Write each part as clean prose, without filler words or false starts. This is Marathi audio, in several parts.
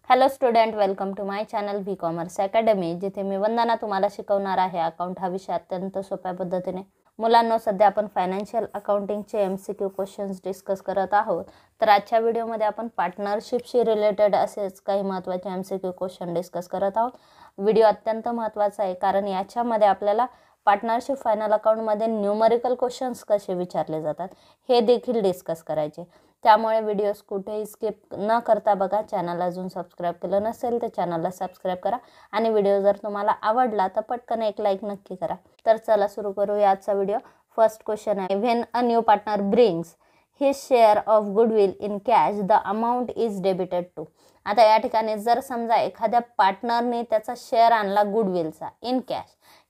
Hello student, welcome to my channel V commerce academy, जिथे मी वंदना तुम्हाला शिकवणार आहे अकाउंट हा विषय अत्यंत सोप्या पद्धतीने. मुलांनो, सध्या आपण फायनान्शियल अकाउंटिंगचे MCQ क्वेश्चन्स डिस्कस करत आहोत. तर आजच्या व्हिडिओमध्ये आपण पार्टनरशिपशी रिलेटेड असेच काही महत्त्वाचे MCQ क्वेश्चन डिस्कस करत आहोत. व्हिडिओ अत्यंत महत्त्वाचा आहे कारण याच्यामध्ये आपल्याला पार्टनरशिप फायनल अकाउंटमध्ये न्यूमरिकल क्वेश्चन्स कसे विचारले जातात हे देखील डिस्कस करायचे. त्यामुळे व्हिडिओज कुठेही स्किप न करता बघा. चॅनल अजून सबस्क्राईब केलं नसेल तर चॅनलला सबस्क्राईब करा आणि व्हिडिओ जर तुम्हाला आवडला तर पटकन एक लाईक नक्की करा. तर चला सुरू करूया आजचा व्हिडिओ. फर्स्ट क्वेश्चन आहे, when a new partner brings his share of goodwill in cash the amount is debited to. आता या ठिकाणी जर समजा एखाद्या पार्टनरने त्याचा शेअर आणला गुडविलचा इन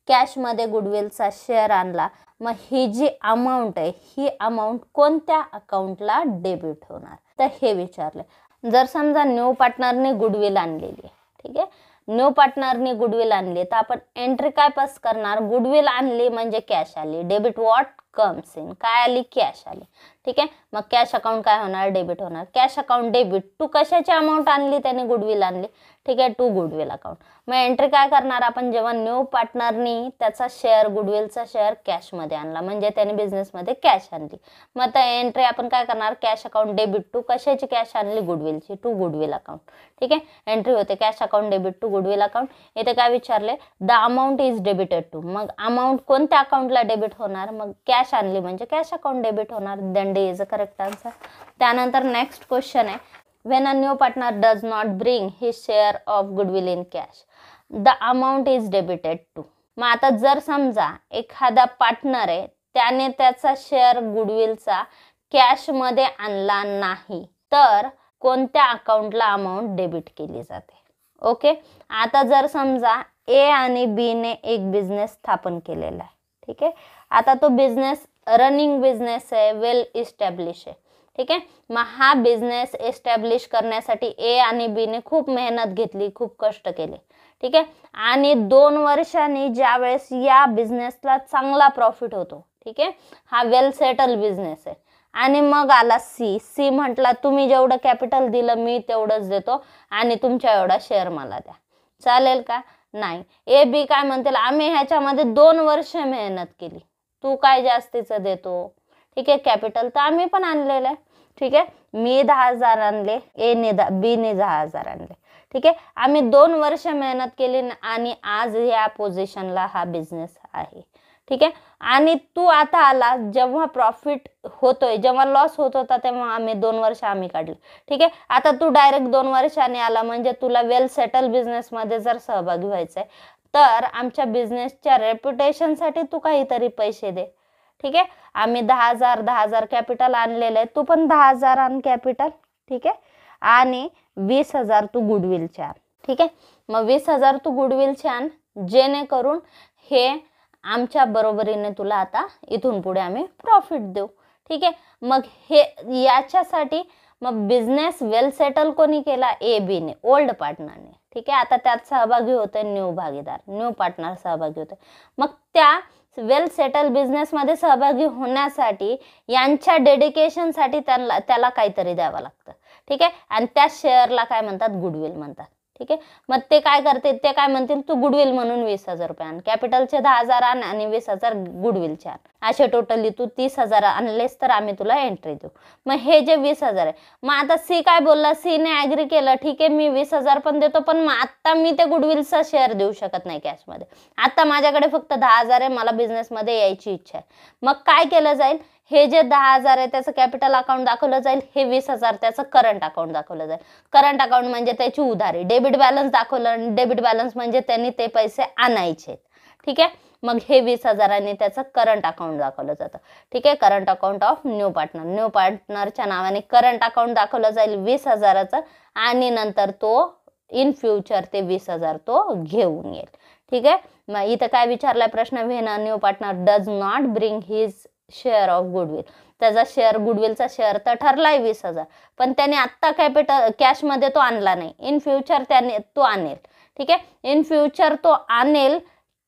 कॅशमध्ये गुडविलचा शेअर आणला, मग ही जी अमाऊंट आहे ही अमाऊंट कोणत्या अकाउंटला डेबिट होणार तर हे विचारले. जर समजा न्यू पार्टनरने गुडविल आणलेली आहे, ठीक आहे, न्यू पार्टनरने गुडविल आणली तर आपण एंट्री काय पास करणार, गुडविल आणली म्हणजे कॅश आली, डेबिट व्हॉट कम्स इन, काय आली, कॅश आली, ठीक आहे. मग कॅश अकाउंट काय होणार, डेबिट होणार. कॅश अकाउंट डेबिट टू कशाची अमाऊंट आणली, त्याने गुडविल आणली, ठीक आहे, टू गुडविल अकाउंट. मग एंट्री काय करणार आपण, जेव्हा न्यू पार्टनरनी त्याचा शेअर गुडविलचा शेअर कॅशमध्ये आणला म्हणजे त्याने बिझनेसमध्ये कॅश आणली, मग त्या एंट्री आपण काय करणार, कॅश अकाउंट डेबिट टू कशाची कॅश आणली, गुडविलची, टू गुडविल अकाउंट, ठीक आहे. एंट्री होते cash account debit to goodwill account. इथे काय विचारले, the amount is debited to, मग अमाऊंट कोणत्या अकाउंटला डेबिट होणार, मग कॅश आणली म्हणजे कॅश अकाउंट डेबिट होणार. Then D is a correct answer. त्यानंतर नेक्स्ट क्वेश्चन आहे, when a new partner does not bring his share of goodwill in cash the amount is debited to. मग आता जर समजा एखादा पार्टनर आहे त्याने त्याचा शेअर गुडविलचा कॅशमध्ये आणला नाही तर कोणत्या अकाउंटला अमाऊंट डेबिट केली जाते. ओके, आता जर समजा ए आणि बी ने एक बिझनेस स्थापन केलेला आहे, ठीक आहे. आता तो बिझनेस रनिंग बिझनेस आहे, वेल इस्टॅब्लिश आहे, ठीक आहे. मग हा बिझनेस एस्टॅब्लिश करण्यासाठी ए आणि बी ने खूप मेहनत घेतली, खूप कष्ट केले, ठीक आहे. आणि 2 वर्षांनी ज्यावेळेस या बिझनेसला चांगला प्रॉफिट होतो, ठीक आहे, हा वेल सेटल बिझनेस आहे, आणि मग आला सी म्हटला तुम्ही जेवढं कॅपिटल दिलं मी तेवढंच देतो आणि तुमच्या एवढा शेअर मला द्या, चालेल का, नाही. ए बी काय म्हणतील, आम्ही ह्याच्यामध्ये 2 वर्ष मेहनत केली, तू काय जास्तीचं देतो, ठीक आहे, कॅपिटल तर आम्ही पण आणलेलं आहे, ठीक आहे, मी 10,000 आणले, बी ने 10,000 आणले, ठीक आहे. आम्ही 2 वर्ष मेहनत केली आणि आज या पोझिशनला हा बिझनेस आहे, ठीक आहे. आणि तू आता आला जेव्हा प्रॉफिट होतोय, जेव्हा लॉस होत होता तेव्हा आम्ही 2 वर्ष आम्ही काढले, ठीक आहे. आता तू डायरेक्ट 2 वर्षांनी आला म्हणजे तुला वेल सेटल बिझनेसमध्ये जर सहभागी व्हायचंय तर आमच्या बिझनेसच्या रेप्युटेशनसाठी तू काहीतरी पैसे दे, ठीक आहे. आम्ही 10,000 कॅपिटल आणलेलं आहे, तू पण 10,000 आण कॅपिटल, ठीक आहे, आणि 20,000 तू गुडविलचे आण, ठीक आहे. मग 20,000 तू गुडविलचे आण, जेणेकरून हे आमच्या बरोबरीने तुला आता इथून पुढे आम्ही प्रॉफिट देऊ, ठीक आहे. मग हे याच्यासाठी मग बिझनेस वेल सेटल कोणी केला, ए बी ने, ओल्ड पार्टनरने, ठीक आहे. आता त्यात सहभागी होते न्यू भागीदार, न्यू पार्टनर सहभागी होते. मग त्या वेल सेटल बिझनेसमध्ये सहभागी होण्यासाठी यांच्या डेडिकेशनसाठी त्याला काहीतरी द्यावं लागतं, ठीक आहे. आणि त्या शेअरला काय म्हणतात, गुडविल म्हणतात, ठीक आहे. मग ते काय करते, ते काय म्हणतील, तू गुडविल म्हणून 20,000 रुपये आण, कॅपिटलचे 10,000 आण आणि 20,000 गुडविलचे आण, असे टोटली तू 30,000 आणलेस तर आम्ही तुला एंट्री देऊ. मग हे जे 20,000 आहे, मग आता सी काय बोलला, सी ने ॲग्री केलं, ठीक आहे, मी 20,000 पण देतो, पण मग आत्ता मी ते गुडविलचा शेअर देऊ शकत नाही कॅशमध्ये, आता माझ्याकडे फक्त 10,000 आहे, मला बिझनेसमध्ये यायची इच्छा आहे. मग काय केलं जाईल, हे जे 10,000 आहे त्याचं कॅपिटल अकाउंट दाखवलं जाईल, हे 20,000 त्याचं करंट अकाउंट दाखवलं जाईल. करंट अकाउंट म्हणजे त्याची उधारी, डेबिट बॅलन्स दाखवलं, डेबिट बॅलन्स म्हणजे त्यांनी ते पैसे आणायचे, ठीक आहे. मग हे 20,000 त्याचं करंट अकाउंट दाखवलं जातं, ठीक आहे. करंट अकाउंट ऑफ न्यू पार्टनरच्या नावाने करंट अकाउंट दाखवलं जाईल 20,000चं, आणि नंतर तो इन फ्युचर ते 20,000 तो घेऊन येईल, ठीक आहे. मग इथं काय विचारलाय प्रश्न, when a new partner does not bring his share of goodwill, त्याचा शेअर गुडविलचा शेअर तर ठरलाय 20,000, पण त्याने आत्ता कॅपिटल कॅशमध्ये तो आणला नाही, इन फ्युचर त्याने तो आणेल, ठीक आहे. इन फ्युचर तो आणेल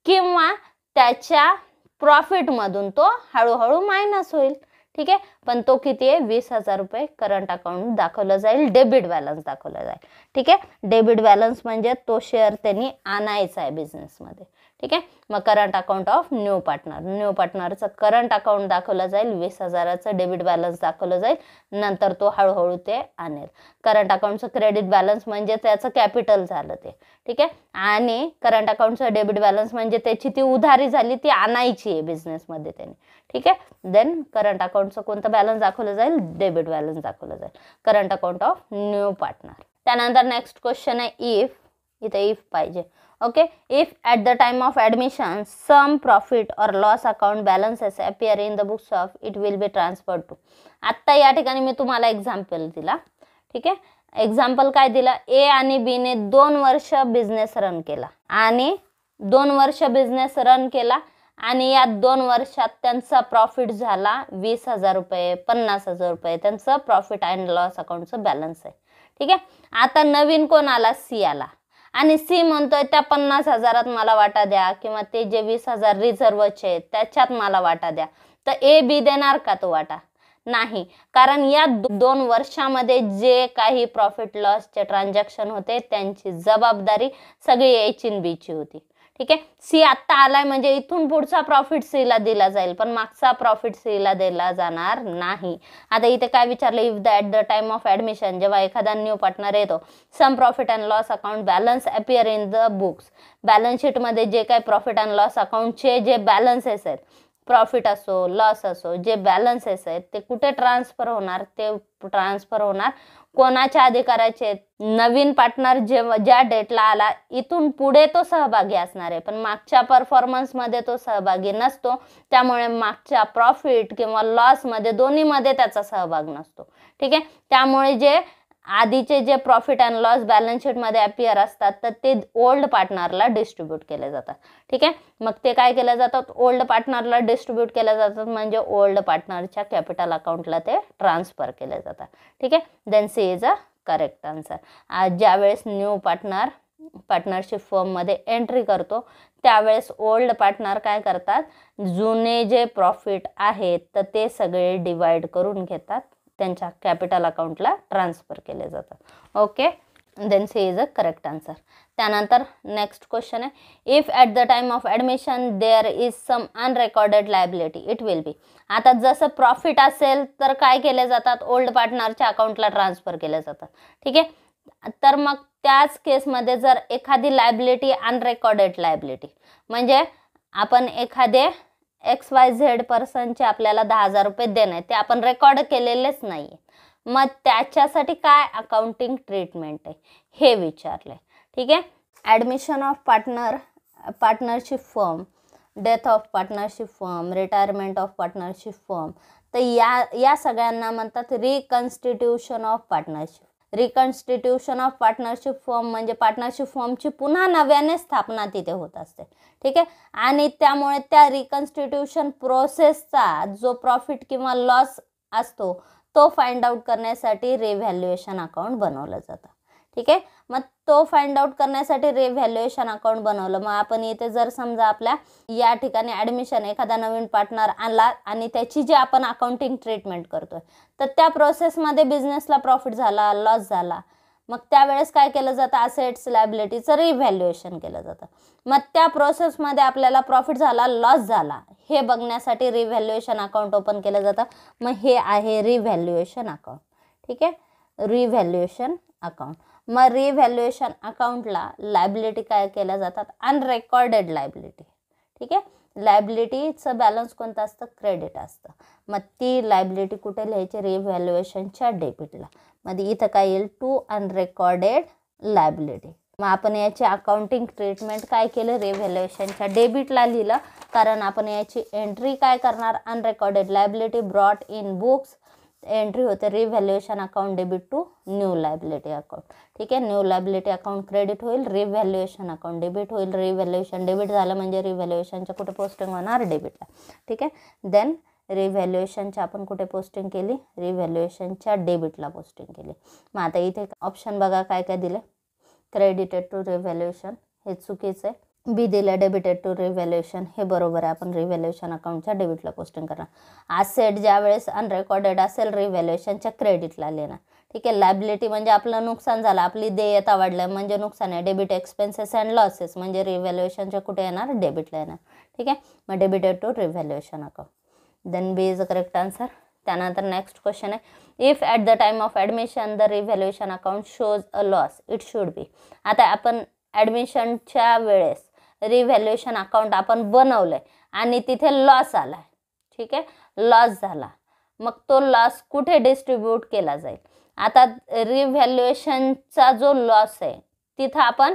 किंवा त्याच्या प्रॉफिटमधून तो हळूहळू मायनस होईल, ठीक आहे, पण तो किती आहे 20,000 रुपये करंट अकाउंट दाखवलं जाईल, डेबिट बॅलन्स दाखवला जाईल. ठीक आहे, डेबिट बॅलन्स म्हणजे तो शेअर त्यांनी आणायचा आहे बिझनेसमध्ये. ठीक आहे, मग करंट अकाउंट ऑफ न्यू पार्टनरचं करंट अकाउंट दाखवलं जाईल, 20,000चं डेबिट बॅलन्स दाखवलं जाईल, नंतर तो हळूहळू ते आणेल. करंट अकाउंटचं क्रेडिट बॅलन्स म्हणजे त्याचं कॅपिटल झालं ते. ठीक आहे, आणि करंट अकाउंटचं डेबिट बॅलन्स म्हणजे त्याची ती उधारी झाली, ती आणायची आहे बिझनेसमध्ये त्याने. ठीक आहे, देन करंट अकाउंटचं कोणतं बॅलन्स दाखवलं जाईल, डेबिट बॅलन्स दाखवलं जाईल, current account of new partner. त्यानंतर नेक्स्ट क्वेश्चन आहे इफ, इथे इफ पाहिजे. Okay, if at the time of admission some profit और loss account balances appear in the books of it will be transferred to. आत्ता या ठिकाणी मी तुम्हाला एक्झाम्पल दिला. ठीक आहे, एक्झाम्पल काय दिला, ए आणि बीने 2 वर्ष बिझनेस रन केला आणि 2 वर्ष बिझनेस रन केला आणि या 2 वर्षात त्यांचा प्रॉफिट झाला 20,000 रुपये, 50,000 रुपये, त्यांचं प्रॉफिट अँड लॉस अकाउंटचं बॅलन्स आहे. ठीक आहे, आता नवीन कोण आला, सी आला आणि सी म्हणतोय त्या 50,000 मला वाटा द्या किंवा ते जे 20,000 रिझर्वचे आहेत त्याच्यात मला वाटा द्या. तर ए बी देणार का तो वाटा? नाही, कारण या 2 वर्षामध्ये जे काही प्रॉफिट लॉसचे ट्रान्झॅक्शन होते त्यांची जबाबदारी सगळी ए ची बीची होती. ठीक आहे, सी आत्ता आलाय म्हणजे इथून पुढचा प्रॉफिट सीला दिला जाईल, पण मागचा प्रॉफिट सीला दिला जाणार नाही. आता इथे काय विचारलं, if the at the time of admission, जेव्हा एखादा न्यू पार्टनर येतो, some profit and loss account balance appear in the books, balance शीटमध्ये जे काही प्रॉफिट अँड लॉस अकाउंटचे जे बॅलन्सेस आहेत, प्रॉफिट असो लॉस असो, जे बॅलन्सेस आहेत ते कुठे ट्रान्सफर होणार, ते ट्रान्सफर होणार कोणाच्या अधिकाराचे, नवीन पार्टनर ज्या डेटला आला इथून पुढे तो सहभागी असणार आहे, पण मागच्या परफॉर्मन्समध्ये तो सहभागी नसतो, त्यामुळे मागच्या प्रॉफिट किंवा लॉसमध्ये दोन्हीमध्ये त्याचा सहभाग नसतो. ठीक आहे, त्यामुळे जे आधीचे जे प्रॉफिट अँड लॉस बॅलन्स शीटमध्ये अपियर असतात तर ते ओल्ड पार्टनरला डिस्ट्रीब्यूट केले जातात. ठीक आहे, मग ते काय केलं जातात, ओल्ड पार्टनरला डिस्ट्रीब्यूट केले जातात म्हणजे ओल्ड पार्टनरच्या कॅपिटल अकाउंटला ते ट्रान्सफर केले जातात. ठीक आहे, then C is a correct answer. ज्यावेळेस न्यू पार्टनरशिप फर्ममध्ये एंट्री करतो त्यावेळेस ओल्ड पार्टनर काय करतात, जुने जे प्रॉफिट आहेत तर ते सगळे डिवाइड करून घेतात, त्यांच्या कॅपिटल अकाउंटला ट्रान्सफर केले जातात. Okay, then C is a correct answer. त्यानंतर नेक्स्ट क्वेश्चन आहे, if at the time of admission there is some unrecorded liability it will be. आता जसं प्रॉफिट असेल तर काय केले जातात, ओल्ड पार्टनरच्या अकाउंटला ट्रान्सफर केले जातात. ठीक आहे, तर मग त्याच केसमध्ये जर एखादी लायबिलिटी अनरेकॉर्डेड लायबिलिटी म्हणजे आपण एखादे XYZ पर्सनचे आपल्याला 10,000 रुपये देणे, ते आपण रेकॉर्ड केलेलेच नाही, मग त्याच्यासाठी काय अकाउंटिंग ट्रीटमेंट आहे हे विचारलंय. ठीक आहे, admission of partnership firm, death of partnership firm, retirement of partnership firm, तर या सगळ्यांना म्हणतात reconstitution of partnership. Reconstitution of partnership firm म्हणजे पार्टनरशिप फर्मची पुन्हा नव्याने स्थापना तिथे होत असते. ठीक आहे, आणि त्यामुळे त्या रिकन्स्टिट्यूशन प्रोसेसचा जो प्रॉफिट किंवा लॉस असतो तो फाइंड आउट करण्यासाठी रिव्हॅल्युएशन अकाउंट बनवलं जातं. ठीक आहे, मग तो फाइंड आउट करण्यासाठी रिव्हॅल्युएशन अकाउंट बनवलं. मग आपण इथे जर समजा आपल्या या ठिकाणी ॲडमिशन एखादा नवीन पार्टनर आणला आणि त्याची जी आपण अकाउंटिंग ट्रीटमेंट करतोय तर त्या प्रोसेसमध्ये बिझनेसला प्रॉफिट झाला, लॉस झाला, मग त्यावेळेस काय केलं जातं, असेट्स लायबिलिटीचं रिव्हॅल्युएशन केलं जातं. मग त्या प्रोसेसमध्ये आपल्याला प्रॉफिट झाला, लॉस झाला हे बघण्यासाठी रिव्हॅल्युएशन अकाउंट ओपन केलं जातं. मग हे आहे रिव्हॅल्युएशन अकाउंट. ठीक आहे, रिव्हॅल्युएशन अकाउंट. मग रिव्हॅल्युएशन अकाउंटला लायबिलिटी काय केल्या जातात, अनरेकॉर्डेड लायबिलिटी. ठीक आहे, लायबिलिटीचं बॅलन्स कोणतं असतं, क्रेडिट असतं. मग ती लायबिलिटी कुठे लिहायची, रिव्हॅल्युएशनच्या डेबिटला. मग इथं काय येईल, टू अनरेकॉर्डेड लायबिलिटी. मग आपण याची अकाउंटिंग ट्रीटमेंट काय केलं, रिव्हॅल्युएशनच्या डेबिटला लिहिलं, कारण आपण याची एंट्री काय करणार, unrecorded liability brought in books, entry होते revaluation account debit to new liability account. ठीक आहे, न्यू लायबिलिटी अकाउंट क्रेडिट होईल, रिव्हॅल्युएशन अकाउंट डेबिट होईल. रिव्हॅल्युएशन डेबिट झालं म्हणजे रिव्हॅल्युएशनच्या कुठे पोस्टिंग होणार, डेबिटला. ठीक आहे, देन रिव्हॅल्युएशनच्या आपण कुठे पोस्टिंग केली, रिव्हॅल्युएशनच्या डेबिटला पोस्टिंग केली. मग आता इथे ऑप्शन बघा काय काय दिले, क्रेडिटेड टू रिव्हॅल्युएशन, हे चुकीचं आहे. बी दिलं डेबिटेड टू रिव्हॅल्युएशन, हे बरोबर आहे. आपण रिव्हॅल्युएशन अकाउंटच्या डेबिटला पोस्टिंग करणार. ॲसेट ज्यावेळेस अनरेकॉर्डेड असेल रिव्हॅल्युएशनच्या क्रेडिटला लिहिणार. ठीक आहे. लायबिलिटी म्हणजे आपलं नुकसान झालं, आपली देयता वाढल्या म्हणजे नुकसान आहे. डेबिट एक्सपेन्सेस अँड लॉसेस म्हणजे रिव्हॅल्युएशनच्या कुठे येणार, डेबिटला येणार. ठीक आहे. मग debited to revaluation account. Then B is a correct answer. त्यानंतर नेक्स्ट क्वेश्चन आहे, if at the time of admission the revaluation account shows a loss it should be. आता आपण ॲडमिशनच्या वेळेस रिव्हॅल्युएशन अकाउंट आपण बनवलंय आणि तिथे लॉस आलाय. ठीक आहे. लॉस झाला, मग तो लॉस कुठे डिस्ट्रीब्यूट केला जाईल. आता रिव्हॅल्युएशनचा जो लॉस आहे तिथं आपण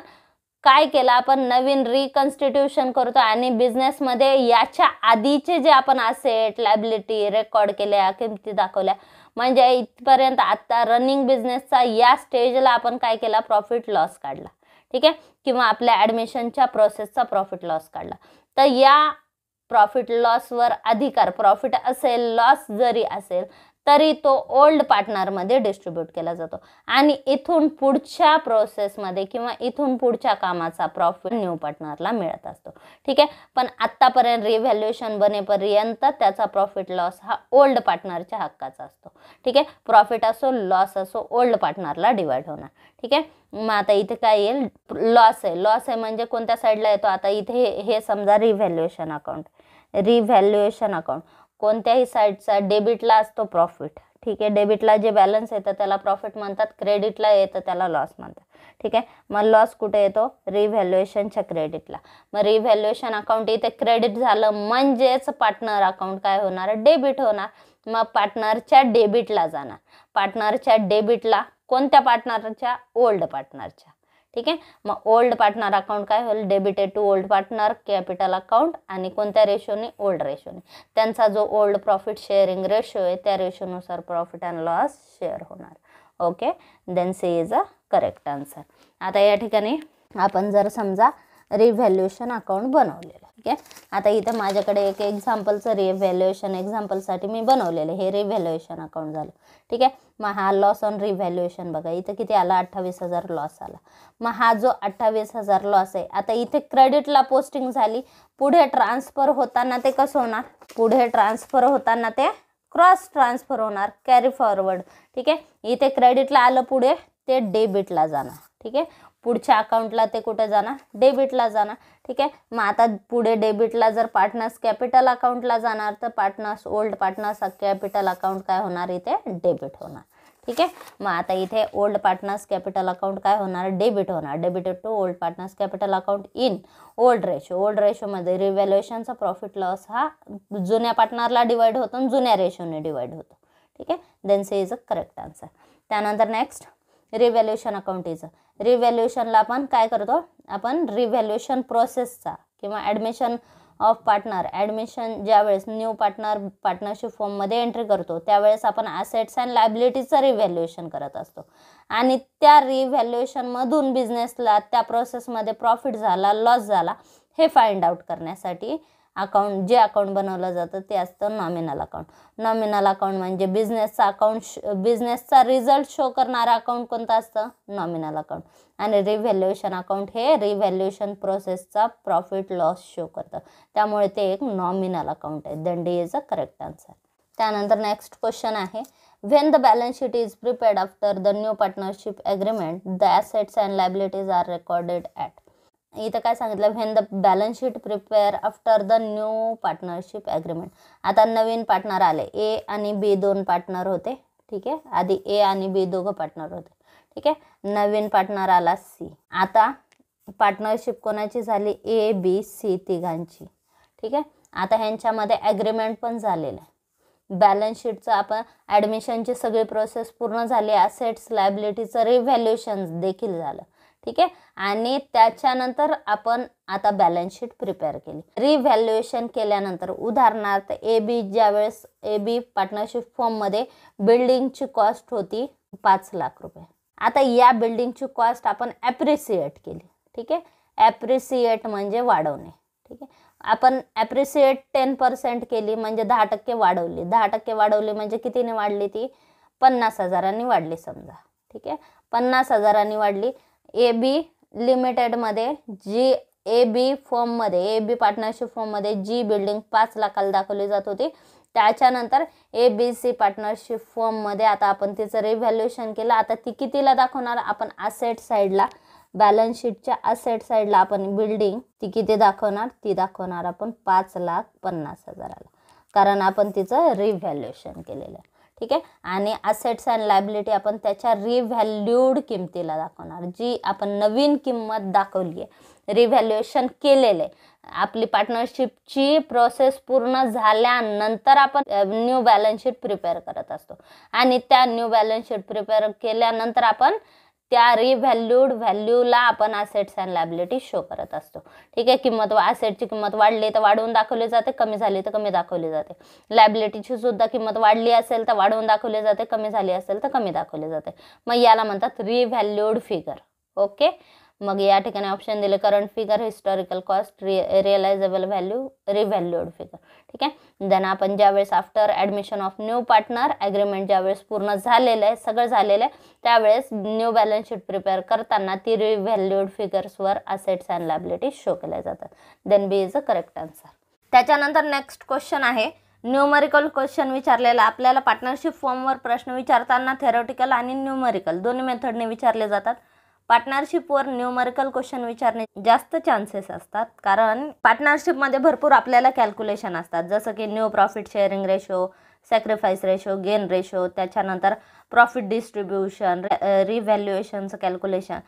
काय केलं, आपण नवीन रिकन्स्टिट्यूशन करतो आणि बिझनेसमध्ये याच्या आधीचे जे आपण असेट लायबिलिटी रेकॉर्ड केल्या, किमती दाखवल्या, म्हणजे इथपर्यंत आता रनिंग बिझनेसचा या स्टेजला आपण काय केला, प्रॉफिट लॉस काढला. ठीक आहे. किंवा आपल्या ॲडमिशनच्या प्रोसेसचा प्रॉफिट लॉस काढला. तर या प्रॉफिट लॉसवर अधिकार, प्रॉफिट असेल लॉस जरी असेल तरी तो ओल्ड पार्टनरमध्ये डिस्ट्रीब्यूट केला जातो आणि इथून पुढच्या प्रोसेसमध्ये किंवा इथून पुढच्या कामाचा प्रॉफिट न्यू पार्टनरला मिळत असतो. ठीक आहे. पण आत्तापर्यंत रिव्हॅल्युएशन बनेपर्यंत त्याचा प्रॉफिट लॉस हा ओल्ड पार्टनरच्या हक्काचा असतो. ठीक आहे. प्रॉफिट असो लॉस असो ओल्ड पार्टनरला डिवाइड होणार. ठीक आहे. मग आता इथे काय येईल, लॉस आहे. लॉस आहे म्हणजे कोणत्या साईडला येतो, आता इथे हे समजा रिव्हॅल्युएशन अकाउंट. रिव्हॅल्युएशन अकाउंट कोणत्याही साईडचा डेबिटला असतो प्रॉफिट. ठीक आहे. डेबिटला जे बॅलन्स येतं त्याला प्रॉफिट म्हणतात, क्रेडिटला येतं त्याला लॉस म्हणतात. ठीक आहे. मग लॉस कुठे येतो, रिव्हॅल्युएशनच्या क्रेडिटला. मग रिव्हॅल्युएशन अकाउंट इथे क्रेडिट झालं म्हणजेच पार्टनर अकाउंट काय होणार, डेबिट होणार. मग पार्टनरच्या डेबिटला जाणार. पार्टनरच्या डेबिटला कोणत्या पार्टनरच्या, ओल्ड पार्टनरच्या. ठीक आहे. मग ओल्ड पार्टनर अकाउंट काय होईल, debited to old partner capital account आणि कोणत्या रेशोने, ओल्ड रेशोने. त्यांचा जो ओल्ड प्रॉफिट शेअरिंग रेशो आहे त्या रेशोनुसार प्रॉफिट अँड लॉस शेअर होणार. Okay. Then C is a correct answer. आता या ठिकाणी आपण जर समजा रिव्हॅल्युएशन अकाउंट बनवलेलं. ठीक आहे. आता इथं माझ्याकडे एक एक्झाम्पलचं रिव्हॅल्युएशन एक्झाम्पलसाठी मी बनवलेलं, हे रिव्हॅल्युएशन अकाउंट झालं. ठीक आहे. मग हा लॉस ऑन रिव्हॅल्युएशन बघा इथं किती आला, 28,000 लॉस आला. मग हा जो 28,000 लॉस आहे आता इथे क्रेडिटला पोस्टिंग झाली, पुढे ट्रान्सफर होताना ते कसं होणार, पुढे ट्रान्सफर होताना ते क्रॉस ट्रान्सफर होणार, कॅरी फॉरवर्ड. ठीक आहे. इथे क्रेडिटला आलं, पुढे ते डेबिटला जाणार. ठीक आहे. पुढच्या अकाउंटला ते कुठे जाणार, डेबिटला जाणार. ठीक आहे. मग आता पुढे डेबिटला जर पार्टनर्स कॅपिटल अकाउंटला जाणार तर partners old partners capital account काय होणार, इथे डेबिट होणार. ठीक आहे. मग आता इथे ओल्ड पार्टनर्स कॅपिटल अकाउंट काय होणार, डेबिट होणार. Debited to old partners capital account in old ratio. Old रेशोमध्ये रिव्हॅल्युएशनचा प्रॉफिट लॉस हा जुन्या पार्टनरला डिवाइड होतो आणि जुन्या रेशोने डिवाइड होतो. ठीक आहे. Then C is a correct answer. त्यानंतर नेक्स्ट रिव्हॅल्युएशन अकाउंट इज. रिव्हॅल्युएशनला आपण काय करतो, आपण रिव्हॅल्युएशन प्रोसेसचा किंवा ॲडमिशन ऑफ पार्टनर, ॲडमिशन ज्यावेळेस न्यू पार्टनर पार्टनरशिप फॉर्ममध्ये एंट्री करतो त्यावेळेस आपण ॲसेट्स अँड लायबिलिटीचं रिव्हॅल्युएशन करत असतो आणि त्या रिव्हॅल्युएशनमधून बिझनेसला त्या प्रोसेसमध्ये प्रॉफिट झाला लॉस झाला हे फाइंड आउट करण्यासाठी अकाउंट, जे अकाउंट बनवलं जातं ते असतं नॉमिनल अकाउंट. नॉमिनल अकाउंट म्हणजे बिझनेसचा अकाउंट, बिझनेसचा रिझल्ट शो करणारं अकाउंट कोणतं असतं, नॉमिनल अकाउंट. आणि रिव्हॅल्युएशन अकाउंट हे रिव्हॅल्युएशन प्रोसेसचा प्रॉफिट लॉस शो करतं, त्यामुळे ते एक नॉमिनल अकाउंट आहे. Then D is a correct answer. त्यानंतर नेक्स्ट क्वेश्चन आहे, when the balance sheet is prepared after the new partnership agreement the assets and liabilities are recorded at. इथं काय सांगितलं, when the balance sheet prepare after the new partnership agreement. आता नवीन पार्टनर आले, ए आणि बी दोन पार्टनर होते. ठीक आहे. आधी ए आणि बी दोघं पार्टनर होते. ठीक आहे. नवीन पार्टनर आला सी. आता पार्टनरशिप कोणाची झाली, ए बी सी तिघांची. ठीक आहे. आता ह्यांच्यामध्ये ॲग्रीमेंट पण झालेलं आहे. बॅलन्स शीटचं आपण ॲडमिशनची सगळी प्रोसेस पूर्ण झाली, ॲसेट्स लायबिलिटीचं रिव्हॅल्युएशन देखील झालं. ठीक आहे. आणि त्याच्यानंतर आपण आता बॅलन्स शीट प्रिपेअर केली. रिव्हॅल्युएशन केल्यानंतर उदाहरणार्थ ए बी ज्यावेळेस ए बी पार्टनरशिप फॉर्ममध्ये बिल्डिंगची कॉस्ट होती 5 लाख रुपये. आता या बिल्डिंगची कॉस्ट आपण ॲप्रिसिएट केली. ठीक आहे. ॲप्रिसिएट म्हणजे वाढवणे. ठीक आहे. आपण ॲप्रिसिएट 10% केली म्हणजे 10% वाढवली. 10% वाढवली म्हणजे कितीने वाढली, ती 50,000 वाढली समजा. ठीक आहे. 50,000 वाढली. ए बी लिमिटेडमध्ये जी AB फर्ममध्ये, AB पार्टनरशिप फर्ममध्ये जी बिल्डिंग 5 लाखाला दाखवली जात होती, त्याच्यानंतर ABC पार्टनरशिप फर्ममध्ये आता आपण तिचं रिव्हॅल्युएशन केलं. आता ती कितीला दाखवणार आपण? असेट साईडला, बॅलन्स शीटच्या असेट साईडला आपण बिल्डिंग ती किती दाखवणार? ती दाखवणार आपण 5,50,000ला, कारण आपण तिचं रिव्हॅल्युएशन केलेलं आहे. ठीक आहे. आणि असेट्स अँड लायबिलिटी आपण त्याच्या रिव्हॅल्यूड किमतीला दाखवणार, जी आपण नवीन किंमत दाखवली आहे, रिव्हॅल्युएशन केलेलं आहे. आपली पार्टनरशिपची प्रोसेस पूर्ण झाल्यानंतर आपण न्यू बॅलन्स शीट प्रिपेअर करत असतो आणि त्या न्यू बॅलन्स शीट प्रिपेअर केल्यानंतर आपण त्या रिव्हॅल्यूड व्हॅल्यूला आपण असेट्स अँड लायबिलिटी शो करत असतो. ठीक आहे. किंमत असेटची किंमत वाढली तर वाढवून दाखवली जाते, कमी झाली तर कमी दाखवली जाते. लायबिलिटीची सुद्धा किंमत वाढली असेल तर वाढवून दाखवली जाते, कमी झाली असेल तर कमी दाखवली जाते. मग याला म्हणतात रिव्हॅल्यूड फिगर. ओके. मग या ठिकाणी ऑप्शन दिले current figure, historical cost, realisable value, revalued figure. ठीक आहे. देन आपण ज्यावेळेस after admission of new partner agreement ज्यावेळेस पूर्ण झालेलं आहे, सगळं झालेलं आहे, त्यावेळेस न्यू बॅलन्स शीट प्रिपेअर करताना ती रिव्हॅल्यूड फिगर्सवर असेट्स अँड लायबिलिटी शो केल्या जातात. Then B is a correct answer. त्याच्यानंतर नेक्स्ट क्वेश्चन आहे न्यूमरिकल क्वेश्चन विचारलेला. आपल्याला पार्टनरशिप फॉर्मवर प्रश्न विचारताना थेरोटिकल आणि न्यूमरिकल दोन्ही मेथडने विचारले जातात. पार्टनरशिपवर न्यूमरिकल क्वेश्चन विचारणे जास्त चान्सेस असतात, कारण पार्टनरशिपमध्ये भरपूर आपल्याला कॅल्क्युलेशन असतात, जसं की new profit sharing ratio, sacrifice ratio, gain ratio, त्याच्यानंतर प्रॉफिट डिस्ट्रीब्युशन, रिव्हॅल्युएशनचं कॅल्क्युलेशन.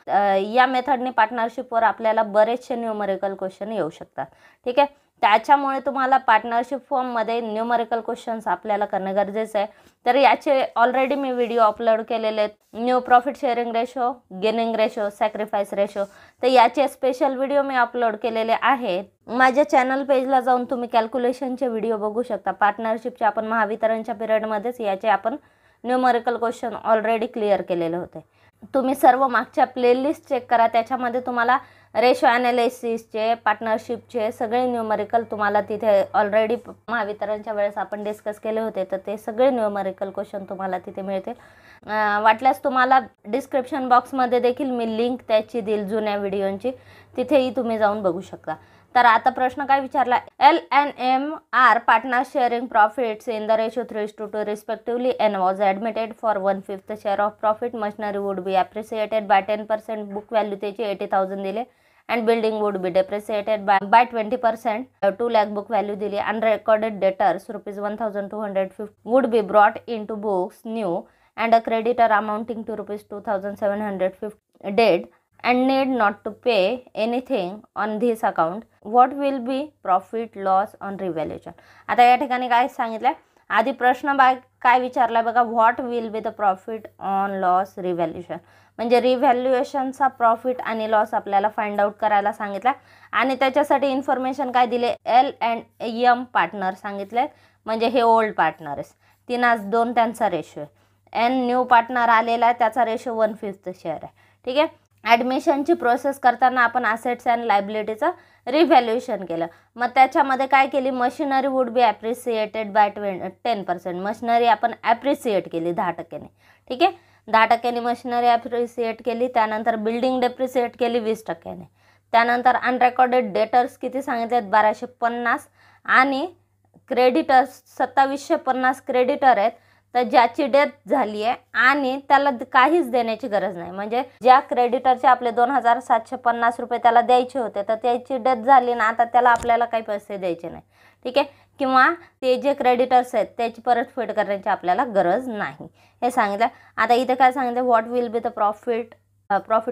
या मेथडने पार्टनरशिपवर आपल्याला बरेचसे न्यूमरिकल क्वेश्चन येऊ शकतात. ठीक आहे. त्याच्यामुळे तुम्हाला पार्टनरशिप फॉर्ममध्ये न्यूमरिकल क्वेश्चन्स आपल्याला करणं गरजेचं आहे. तर याचे ऑलरेडी मी व्हिडिओ अपलोड केलेले आहेत. New profit sharing ratio, gaining ratio, sacrifice ratio, तर याचे स्पेशल व्हिडिओ मी अपलोड केलेले आहेत. माझ्या चॅनल पेजला जाऊन तुम्ही कॅल्क्युलेशनचे व्हिडिओ बघू शकता. पार्टनरशिपचे आपण महावितरणच्या पिरियडमध्येच याचे आपण न्यूमरिकल क्वेश्चन ऑलरेडी क्लिअर केलेले होते. तुम्ही सर्व मागच्या प्लेलिस्ट चेक करा, त्याच्यामध्ये तुम्हाला रेशो ॲनालिसिसचे, पार्टनरशिपचे सगळे न्यूमरिकल तुम्हाला तिथे ऑलरेडी महावितरणच्या वेळेस आपण डिस्कस केले होते, तर ते सगळे न्यूमरिकल क्वेश्चन तुम्हाला तिथे मिळतील. वाटल्यास तुम्हाला डिस्क्रिप्शन बॉक्समध्ये देखील मी लिंक त्याची देईल जुन्या व्हिडिओंची, तिथेही तुम्ही जाऊन बघू शकता. तर आता प्रश्न काय विचारला? L&M are partner sharing profits in the ratio 3:2 respectively. N was admitted for 1/5 share of profit. Machinery would be appreciated by 10%. Book value त्याची 80,000 दिले. And building would be depreciated by 20%. 2 lakh book value दिली. Unrecorded debtors ₹1,250 would be brought in to books new and a creditor amounting to ₹2,750 dead and need not to pay anything on this account. What will be profit loss on revaluation? आता या ठिकाणी काय सांगितलं? आधी प्रश्न काय विचारला बघा, what will be the profit on loss revaluation, म्हणजे रिव्हॅल्युएशनचा प्रॉफिट आणि लॉस आपल्याला फाइंड आउट करायला सांगितला. आणि त्याच्यासाठी इन्फॉर्मेशन काय दिले? L&M पार्टनर सांगितले, म्हणजे हे ओल्ड पार्टनर आहे. 3:2 त्यांचा रेशो आहे. N न्यू पार्टनर आलेला आहे, त्याचा रेशो 1/5 शेअर आहे. ठीक आहे. ॲडमिशनची प्रोसेस करताना आपण असेट्स अँड लायबिलिटीचं रिव्हॅल्युएशन केलं. मग त्याच्यामध्ये काय केली? Machinery would be appreciated by 10%. Machinery आपण ॲप्रिसिएट केली 10%. ठीक आहे. 10% मशिनरी ॲप्रिसिएट केली. त्यानंतर बिल्डिंग डेप्रिसिएट केली 20%. त्यानंतर अनरेकॉर्डेड डेटर्स किती सांगितले? 1250. आणि क्रेडिटर्स 2750 क्रेडिटर आहेत, तर ज्याची डेथ झाली आहे आणि त्याला काहीच देण्याची गरज नाही, म्हणजे ज्या क्रेडिटरचे आपले 2,750 रुपये त्याला द्यायचे होते, तर त्याची डेथ झाली ना, आता त्याला आपल्याला काही पैसे द्यायचे नाही. ठीक आहे. किंवा ते जे क्रेडिटर्स आहेत त्याची परतफेड करण्याची आपल्याला गरज नाही, हे सांगितलं. आता इथे काय सांगितलं? What will be the profit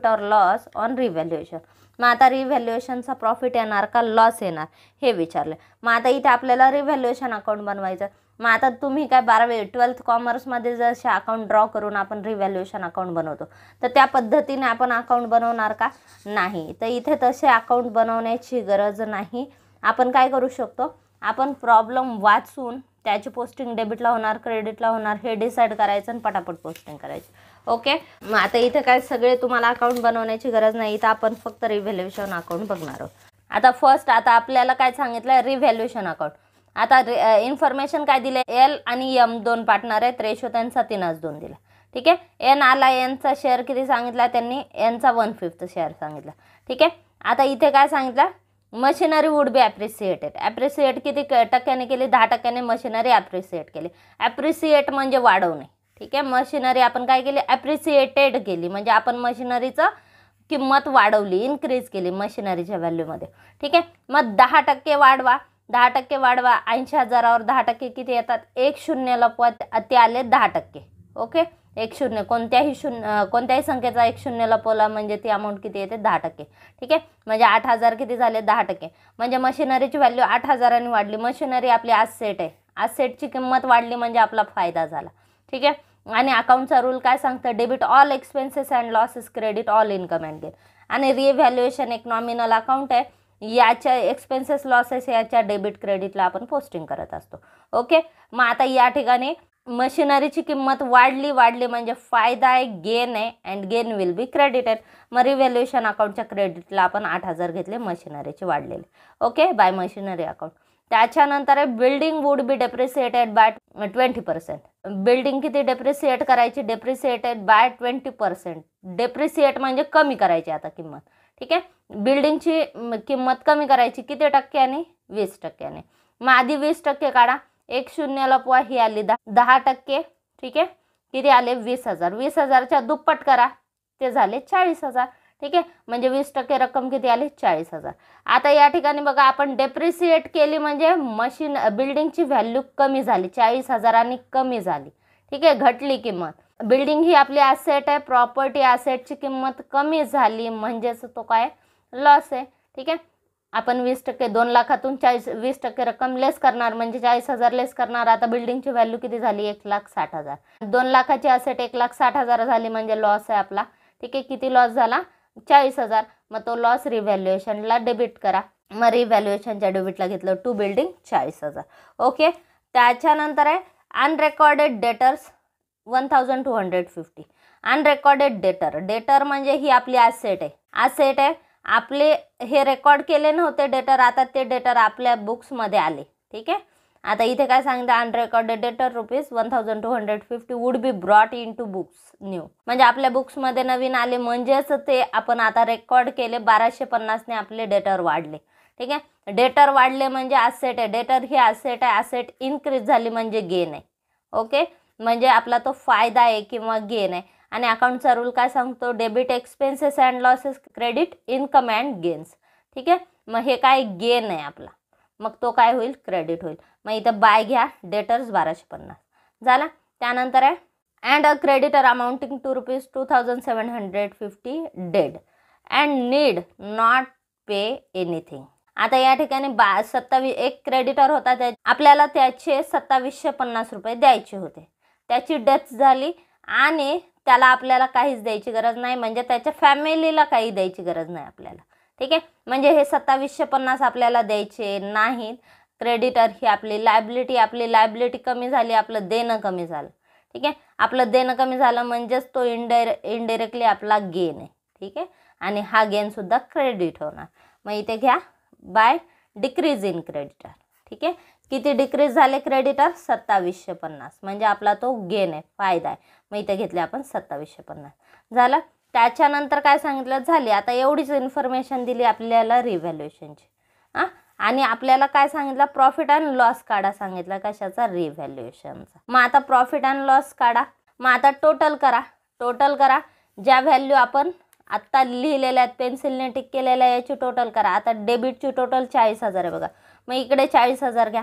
or loss on revaluation. मग आता रिव्हॅल्युएशनचा प्रॉफिट येणार का लॉस येणार हे विचारलं. मग आता इथे आपल्याला रिव्हॅल्युएशन अकाउंट बनवायचं. मग आता तुम्ही काय 12th कॉमर्समध्ये जसे अकाउंट ड्रॉ करून आपण रिव्हॅल्युएशन अकाउंट बनवतो, तर त्या पद्धतीने आपण अकाउंट बनवणार का? नाही. तर इथे तसे अकाउंट बनवण्याची गरज नाही. आपण काय करू शकतो? आपण प्रॉब्लेम वाचून त्याची पोस्टिंग डेबिटला होणार, क्रेडिटला होणार हे डिसाईड करायचं आणि पटापट पोस्टिंग करायची. ओके. मग आता इथे काय सगळे तुम्हाला अकाउंट बनवण्याची गरज नाही, इथं आपण फक्त रिव्हॅल्युएशन अकाउंट बघणार आहोत. आता आपल्याला काय सांगितलं? Revaluation account. आता इन्फॉर्मेशन काय दिले? L आणि M दोन पार्टनर आहेत, रेशो त्यांचा 3:2 दिला. ठीक आहे. N आला, Nचा शेअर किती सांगितला त्यांनी? Nचा 1/5 शेअर सांगितला. ठीक आहे. आता इथे काय सांगितलं, मशिनरी वुड बी ॲप्रिसिएटेड. ॲप्रिसिएट किती टक्क्याने केली, 10% मशिनरी ॲप्रिसिएट केली. ॲप्रिसिएट म्हणजे वाढवणे. ठीक आहे, मशिनरी आपण काय केली, ॲप्रिसिएटेड केली, म्हणजे आपण मशिनरीचं किंमत वाढवली, इन्क्रीज केली मशिनरीच्या व्हॅल्यूमध्ये. ठीक आहे, मग 10% वाढवा. 10% वाढवा. 80,000वर 10% किती येतात, 1 0 लपवा, ते आले 10%. ओके, 1 0 कोणत्याही संख्येचा 1 0 लपवला म्हणजे ती अमाऊंट किती येते, 10%. ठीक आहे, म्हणजे 8,000 किती झाले, 10%. म्हणजे मशिनरीची व्हॅल्यू 8,000 वाढली. मशिनरी आपली ॲसेट आहे, ॲसेटची किंमत वाढली म्हणजे आपला फायदा झाला. ठीक आहे, आणि अकाउंटचा रूल काय सांगतं, debit all expenses and losses, credit all income and gain. आणि रिव्हॅल्युएशन एक नॉमिनल अकाउंट आहे, याच्या एक्सपेन्सेस लॉसेस याच्या डेबिट क्रेडिटला आपण पोस्टिंग करत असतो. ओके, मग आता या ठिकाणी मशिनरीची किंमत वाढली म्हणजे फायदा आहे, गेन आहे, and gain will be credited. मग रिव्हॅल्युएशन अकाउंटच्या क्रेडिटला आपण 8,000 घेतले मशिनरीचे वाढलेले. Okay, by machinery account. त्याच्यानंतर आहे building would be depreciated by 20%. Building किती डेप्रिसिएट करायची, डेप्रिसिएटेड बाय 20%. डेप्रिसिएट म्हणजे कमी करायची आता किंमत. ठीक आहे, बिल्डिंगची किंमत कमी करायची किती टक्क्याने, 20%. मग आधी 20% काढा, 1 0 लपवा, ही आली 10%. ठीक आहे, किती आले, 20,000. 20,000च्या दुप्पट करा, ते झाले 40,000. ठीक आहे, म्हणजे 20% रक्कम किती आली, 40,000. आता या ठिकाणी बघा, आपण डेप्रिसिएट केली म्हणजे बिल्डिंगची व्हॅल्यू कमी झाली, 40,000 कमी झाली. ठीक आहे, घटली किंमत. बिल्डिंग ही आपली ॲसेट आहे, प्रॉपर्टी ॲसेटची किंमत कमी झाली म्हणजेच तो काय, लॉस आहे. ठीक आहे, आपण 20% 2 लाखातून 20% रक्कम लेस करणार म्हणजे 40,000 लेस करणार. आता बिल्डिंगची व्हॅल्यू किती झाली, 1,60,000. 2 लाखाची ॲसेट 1,60,000 झाली म्हणजे लॉस आहे आपला. ठीक आहे, किती लॉस झाला, 40,000. मग तो लॉस रिव्हॅल्युएशनला डेबिट करा. मग रिव्हॅल्युएशनच्या डेबिटला घेतलं टू बिल्डिंग 40,000. ओके, त्याच्यानंतर आहे अनरेकॉर्डेड डेटर्स 1,250. अनरेकॉर्डेड डेटर म्हणजे ही आपली ॲसेट आहे. आपले हे रेकॉर्ड केले नव्हते डेटर, आता ते डेटर आपल्या बुक्समध्ये आले. ठीक आहे, आता इथे काय सांगितलं, unrecorded debtor ₹1,250 would be brought in to books new. म्हणजे आपल्या बुक्समध्ये नवीन आले म्हणजेच ते आपण आता रेकॉर्ड केले. 1250ने आपले डेटर वाढले. ठीक आहे, डेटर वाढले म्हणजे ॲसेट आहे. डेटर ही ॲसेट आहे, ॲसेट इन्क्रीज झाली म्हणजे गेन आहे. ओके, म्हणजे आपला तो फायदा आहे किंवा गेन आहे. आणि अकाउंटचा रूल काय सांगतो, debit expenses and losses, credit income and gains. ठीक आहे, मग हे काय गेन आहे आपला, मग तो काय होईल, क्रेडिट होईल. मग इथं बाय घ्या, डेटर्स 1250 झाला. त्यानंतर आहे and a creditor amounting to ₹2,750 dead and need not pay anything. आता या ठिकाणी 27 एक क्रेडिटर होता, आपल्याला त्याचे ₹2,750 द्यायचे होते. त्याची डेथ झाली आणि त्याला आपल्याला काहीच द्यायची गरज नाही, म्हणजे त्याच्या फॅमिलीला काही द्यायची गरज नाही आपल्याला. ठीक आहे, म्हणजे हे 2750 आपल्याला द्यायचे नाहीत. क्रेडिटर ही आपली लायबिलिटी कमी झाली, आपलं देणं कमी झालं. ठीक आहे, आपलं देणं कमी झालं म्हणजेच तो इनडायरेक्टली आपला गेन आहे. ठीक आहे, आणि हा गेन सुद्धा क्रेडिट होणार. मग इथे घ्या बाय डिक्रीज इन क्रेडिटर. ठीक आहे, किती डिक्रीज झाले क्रेडिटर, 2750, म्हणजे आपला तो गेन आहे, फायदा आहे. मग इथे घेतले आपण 2750 झालं. त्याच्यानंतर काय सांगितलं, झाली. आता एवढीच इन्फॉर्मेशन दिली आपल्याला रिव्हॅल्युएशनची. आणि आपल्याला काय सांगितलं, प्रॉफिट अँड लॉस काढा सांगितलं, कशाचा, रिव्हॅल्युएशनचा. मग आता प्रॉफिट अँड लॉस काढा. मग आता टोटल करा ज्या व्हॅल्यू आपण आत्ता लिहिलेल्या आहेत, पेन्सिलने टिक केलेल्या याची टोटल करा. आता डेबिटची टोटल 40,000 आहे बघा, मग इकडे 40,000 घ्या.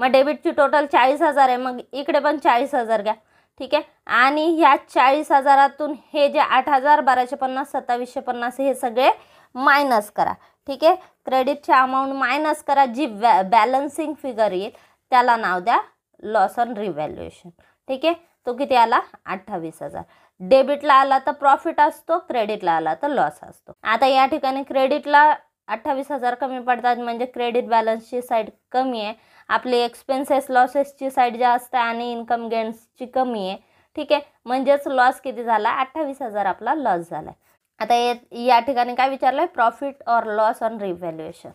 मग डेबिटची टोटल 40,000 आहे, मग इकडे पण 40,000 घ्या. ठीक आहे, आणि ह्या 40,000तून हे जे 8,000, 1250, 2750 हे सगळे मायनस करा. ठीक आहे, क्रेडिटच्या अमाऊंट मायनस करा, जी बॅलन्सिंग फिगर येईल त्याला नाव द्या लॉस ऑन रिव्हॅल्युएशन. ठीक आहे, तो किती आला, 28,000. डेबिटला आला तर प्रॉफिट असतो, क्रेडिटला आला तर लॉस असतो. आता या ठिकाणी क्रेडिटला 28,000 कमी पडतात म्हणजे क्रेडिट बॅलन्सची साईड कमी आहे, आपली एक्सपेन्सेस लॉसेसची साईड जास्त आहे आणि इन्कम गेन्सची कमी आहे. ठीक आहे, म्हणजेच लॉस किती झाला, 28,000 आपला लॉस झाला. आता या ठिकाणी काय विचारलं आहे, profit or loss on revaluation.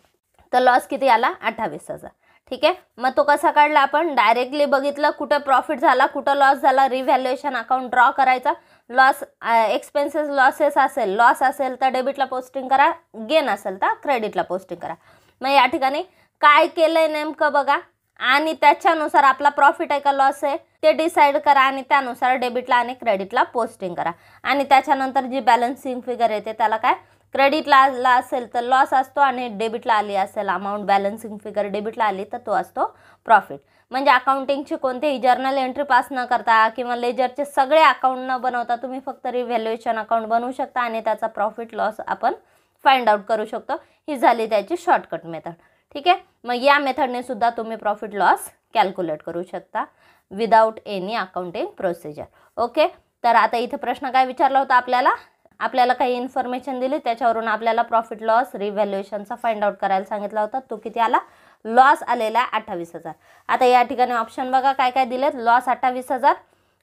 तर लॉस किती आला, 28,000. ठीक आहे, मग तो कसा काढला, आपण डायरेक्टली बघितलं कुठे प्रॉफिट झाला कुठं लॉस झाला, रिव्हॅल्युएशन अकाउंट ड्रॉ करायचा. लॉस एक्सपेन्सेस लॉसेस असेल, लॉस असेल तर डेबिटला पोस्टिंग करा, गेन असेल तर क्रेडिटला पोस्टिंग करा. मग या ठिकाणी काय केलंय नेमकं बघा आणि त्याच्यानुसार आपला प्रॉफिट आहे का लॉस आहे ते डिसाईड करा आणि त्यानुसार डेबिटला आणि क्रेडिटला पोस्टिंग करा. आणि त्याच्यानंतर जी बॅलन्सिंग फिगर येते त्याला काय क्रेडिटला असेल तर लॉस असतो आणि डेबिटला आली असेल अमाऊंट बॅलन्सिंग फिगर डेबिटला आली तर तो असतो प्रॉफिट. म्हणजे अकाउंटिंगची कोणतीही जर्नल एंट्री पास न करता किंवा लेजरचे सगळे अकाउंट न बनवता तुम्ही फक्त रिव्हॅल्युएशन अकाउंट बनवू शकता आणि त्याचा प्रॉफिट लॉस आपण फाइंड आउट करू शकतो. ही झाली त्याची शॉर्टकट मेथड. ठीक आहे. मग या मेथडने सुद्धा तुम्ही प्रॉफिट लॉस कॅल्क्युलेट करू शकता without any accounting procedure. Okay. तर आता इथे प्रश्न काय विचारला होता आपल्याला काही इन्फॉर्मेशन दिली त्याच्यावरून आपल्याला प्रॉफिट लॉस रिव्हॅल्युएशनचा फाइंड आउट करायला सांगितला होता. तो किती आला? लॉस आलेला 28,000. आता या ठिकाणी ऑप्शन बघा काय काय दिलेत. लॉस 28,000,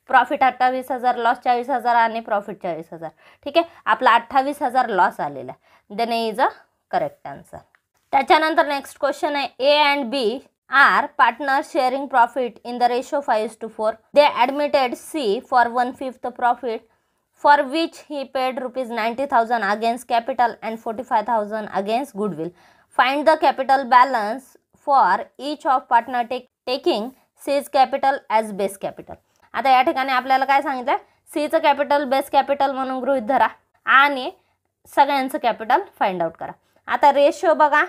प्रॉफिट 28,000, लॉस 40,000 आणि प्रॉफिट 40,000. ठीक आहे. आपला 28,000 लॉस आलेला आहे. Then is a correct answer. त्याच्यानंतर नेक्स्ट क्वेश्चन आहे A and B are partners sharing profit in the ratio 5:4. They admitted C for 1/5 profit for which he paid ₹90,000 against capital and 45,000 against goodwill. Find the capital balance for each of partner taking C's capital as base capital. आता या ठिकाणी आपल्याला काय सांगितलं? Cचं कॅपिटल बेस कॅपिटल म्हणून गृहीत धरा आणि सगळ्यांचं कॅपिटल फाइंड आउट करा. आता रेशो बघा,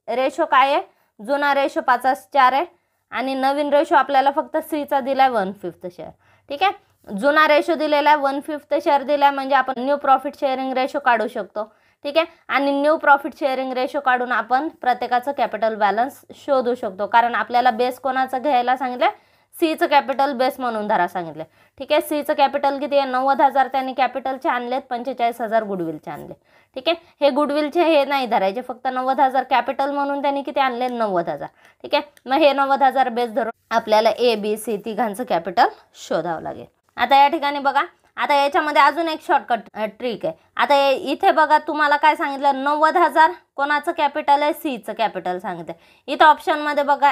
रेशो काय आहे? जुना रेशो 5:4 आहे आणि नवीन रेशो आपल्याला फक्त Cचा दिलाय 1/5 शेअर. ठीक आहे. जुना रेशो दिलेला आहे 1/5 शेअर दिला म्हणजे आपण न्यू प्रॉफिट शेअरिंग रेशो काढू शकतो. ठीक आहे. आणि न्यू प्रॉफिट शेअरिंग रेशो काढून आपण प्रत्येकाचं कॅपिटल बॅलन्स शोधू शकतो कारण आपल्याला बेस कोणाचं घ्यायला सांगितलं? Cचं कॅपिटल बेस म्हणून धरा सांगितलं. ठीक आहे. Cचं कॅपिटल किती आहे? 90,000 त्यांनी कॅपिटलचे आणलेत, 45,000 गुडविलचे आणले. ठीक आहे. हे गुडविलचे हे नाही धरायचे, फक्त 90,000 कॅपिटल म्हणून त्यांनी किती आणले? 90,000. ठीक आहे. मग हे 90,000 बेस धरून आपल्याला ए बी सी तिघांचं कॅपिटल शोधावं लागेल. आता या ठिकाणी बघा, आता याच्यामध्ये अजून एक शॉर्टकट ट्रिक आहे. आता इथे बघा तुम्हाला काय सांगितलं? 90,000 कोणाचं कॅपिटल आहे? Cचं कॅपिटल सांगितलं. इथं ऑप्शनमध्ये बघा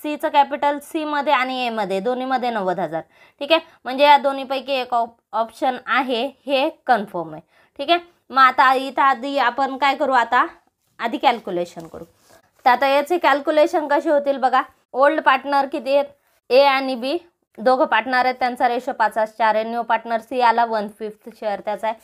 Cचं कॅपिटल C मध्ये आणि A मध्ये दोन्हीमध्ये 90,000. ठीक आहे. म्हणजे या दोन्हीपैकी एक ऑप्शन आहे हे कन्फर्म आहे. ठीक आहे. मग आता इथं आधी आपण काय करू? आता आधी कॅल्क्युलेशन करू. तर आता याची कॅल्क्युलेशन कशी होतील बघा. ओल्ड पार्टनर किती आहेत? A आणि B दोघं पार्टनर आहेत, त्यांचा रेशो 5:4 आहे. न्यू पार्टनर C आला 1/5 शेअर त्याचा आहे.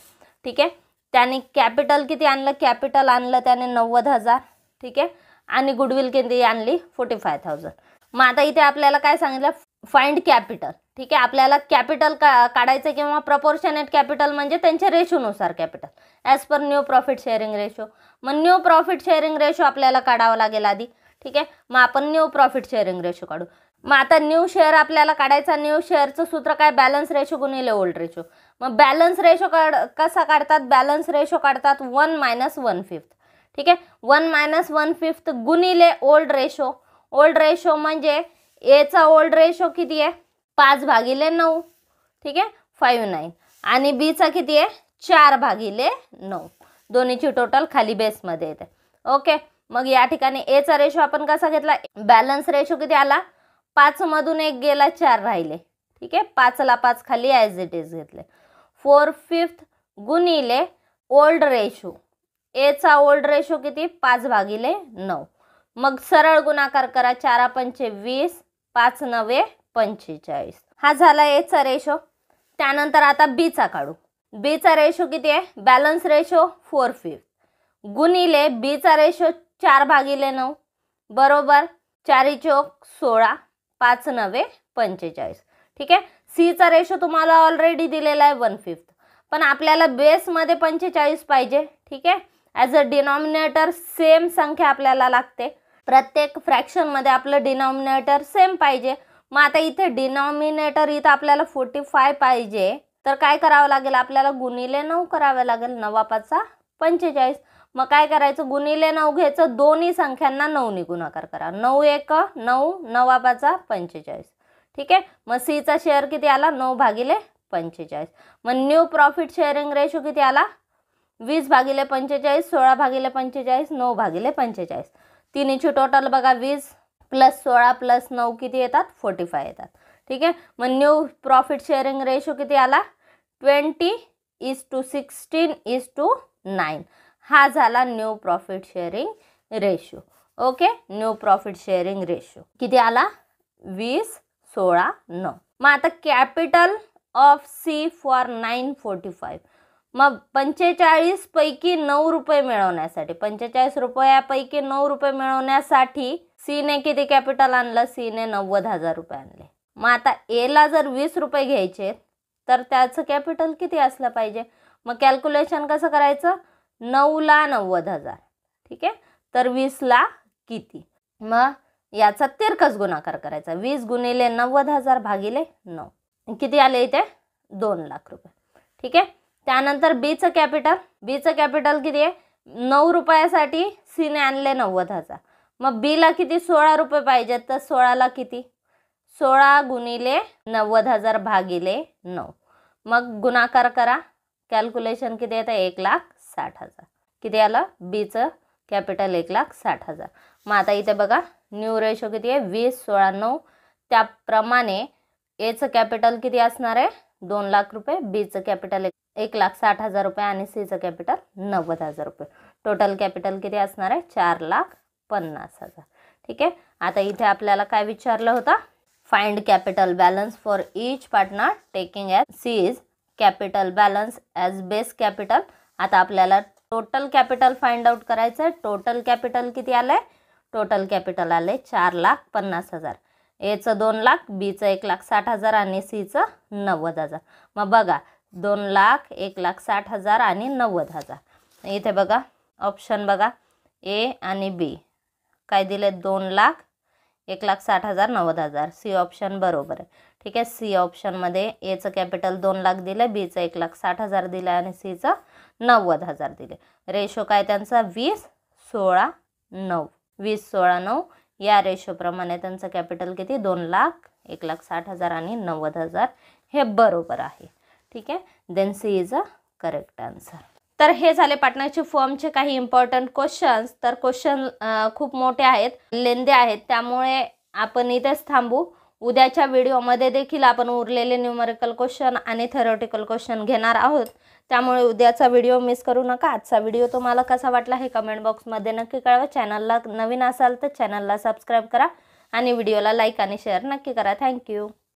ठीक आहे. त्याने कॅपिटल किती आणलं? कॅपिटल आणलं त्याने 90,000. ठीक आहे. आणि गुडविल किती आणली? 45,000. मग आता इथे आपल्याला काय सांगितलं? Find capital. ठीक आहे. आपल्याला कॅपिटल काढायचं किंवा प्रपोर्शनेट कॅपिटल म्हणजे त्यांच्या रेशोनुसार capital as per new profit sharing ratio. मग न्यू प्रॉफिट शेअरिंग रेशो आपल्याला काढावा लागेल आधी. ठीक आहे. मग आपण न्यू प्रॉफिट शेअरिंग रेशो काढू. मग आता न्यू शेअर आपल्याला काढायचा. न्यू शेअरचं सूत्र काय? बॅलन्स रेशो गुणिले ओल्ड रेशो. मग बॅलन्स रेशो कसा काढतात? बॅलन्स रेशो काढतात 1 - 1/5. ठीक आहे. 1 - 1/5 गुणिले ओल्ड रेशो. ओल्ड रेशो म्हणजे एचा ओल्ड रेशो किती आहे? 5/9. ठीक आहे. 5/9. आणि बीचा किती आहे? 4/9. दोन्हीची टोटल खाली बेसमध्ये येते. ओके. मग या ठिकाणी एचा रेशो आपण कसा घेतला? बॅलन्स रेशो किती आला? 5 मधून 1 गेला, 4 राहिले. ठीक आहे. 5ला 5 खाली ॲज इट इज घेतले. 4/5 गुणिले ओल्ड रेशो. एचा ओल्ड रेशो किती? 5/9. मग सरळ गुणाकार करा. 4 पंचे 20, 5 9 45. हा झाला एचा रेशो. त्यानंतर आता बीचा काढू. बीचा रेशो किती आहे? बॅलन्स रेशो 4/5 गुणिले बीचा रेशो 4/9 बरोबर 4 चौक 16, 5 9 45. ठीक आहे. Cचा रेशो तुम्हाला ऑलरेडी दिलेला आहे 1/5 पण आपल्याला बेसमध्ये 45 पाहिजे. ठीक आहे. ॲज अ डिनॉमिनेटर सेम संख्या आपल्याला लागते. प्रत्येक फ्रॅक्शनमध्ये आपलं डिनॉमिनेटर सेम पाहिजे. मग आता इथे डिनॉमिनेटर इथं आपल्याला 45 पाहिजे तर काय करावं लागेल? आपल्याला गुणिले 9 करावं लागेल. 9 5 45. मग काय करायचं? गुणिले 9 घ्यायचं. दोन्ही संख्यांना 9ने गुणाकार करा. 9 1 9, 9 5 45. ठीक आहे. मग Cचा शेअर किती आला? 9/45. मग न्यू प्रॉफिट शेअरिंग रेशो किती आला? 20/45, 16/45, 9/45. तिन्हीची टोटल बघा 20 + 16 + 9 किती येतात? 45 येतात. ठीक आहे. मग न्यू प्रॉफिट शेअरिंग रेशो किती आला? 20:16:9 हा झाला new profit sharing ratio. Okay, new profit sharing ratio किती आला? 20:16:9. मग आता कॅपिटल ऑफ सी फॉर 945. मग 45 पैकी 9 रुपये मिळवण्यासाठी, 45 रुपयापैकी 9 रुपये मिळवण्यासाठी सीने किती कॅपिटल आणलं? सीने 90,000 रुपये आणले. मग आता एला जर 20 रुपये घ्यायचे तर त्याचं कॅपिटल किती असलं पाहिजे? मग कॅल्क्युलेशन कसं करायचं? 9 ला 90,000, ठीक आहे, तर 20 ला किती? मग याचा तिरकस गुणाकार करायचा. 20 गुणिले 90,000 भागिले 9 किती आले इथे? 2 लाख रुपये, ठीक आहे. त्यानंतर बीचं कॅपिटल किती आहे? 9 रुपयासाठी सीने आणले 90,000. मग बीला किती? 16 रुपये पाहिजेत, तर 16 ला किती? 16 गुणिले 90,000 भागिले 9. मग गुणाकार करा, कॅल्क्युलेशन किती येतं? 1,60,000. किती आलं? बीचं कॅपिटल 1,60,000. मग आता इथे बघा न्यू रेशो किती आहे? 20:16:9. त्याप्रमाणे एचं कॅपिटल किती असणार आहे? 2 लाख रुपये, बीचं कॅपिटल 1,60,000 रुपये आणि सीचं कॅपिटल 90,000 रुपये. टोटल कॅपिटल किती असणार आहे? 4,50,000. ठीक आहे. आता इथे आपल्याला काय विचारलं होतं? Find capital balance for each partner taking as C is capital balance as base capital. आता आपल्याला टोटल कॅपिटल फाइंड आउट करायचं आहे. टोटल कॅपिटल किती आलं आहे? टोटल कॅपिटल आलं आहे 4,50,000. एचं 2 लाख, बीचं 1,60,000 आणि सीचं 90,000. मग बघा 2 लाख, 1,60,000 आणि 90,000. इथे बघा ऑप्शन बघा, ए आणि बी काय दिले? 2 लाख, 1,60,000, 90,000. सी ऑप्शन बरोबर आहे, ठीक आहे. सी ऑप्शनमध्ये एचं कॅपिटल 2 लाख दिलं, बीचं 1,60,000 दिलं आणि सीचं 90,000 दिले. रेशो काय त्यांचा? 20:16:9. 20:16:9 या रेशोप्रमाणे त्यांचं कॅपिटल किती? 2 लाख, 1,60,000 आणि 90,000 हे बरोबर आहे, ठीक आहे. Then C is a correct answer. तर हे झाले पार्टनरशिप फॉर्मचे काही इम्पॉर्टंट क्वेश्चन्स. तर क्वेश्चन खूप मोठे आहेत, लेंदी आहेत, त्यामुळे आपण इथेच थांबू. उद्याच्या व्हिडिओमध्ये देखील आपण उरलेले न्यूमरिकल क्वेश्चन आणि थेरोटिकल क्वेश्चन घेणार आहोत. त्यामुळे उद्याचा व्हिडिओ मिस करू नका. आजचा व्हिडिओ तुम्हाला कसा वाटला हे कमेंट बॉक्समध्ये नक्की कळवा. चॅनलला नवीन असाल तर चॅनलला सबस्क्राईब करा आणि व्हिडिओला लाईक आणि शेअर नक्की करा. थँक्यू.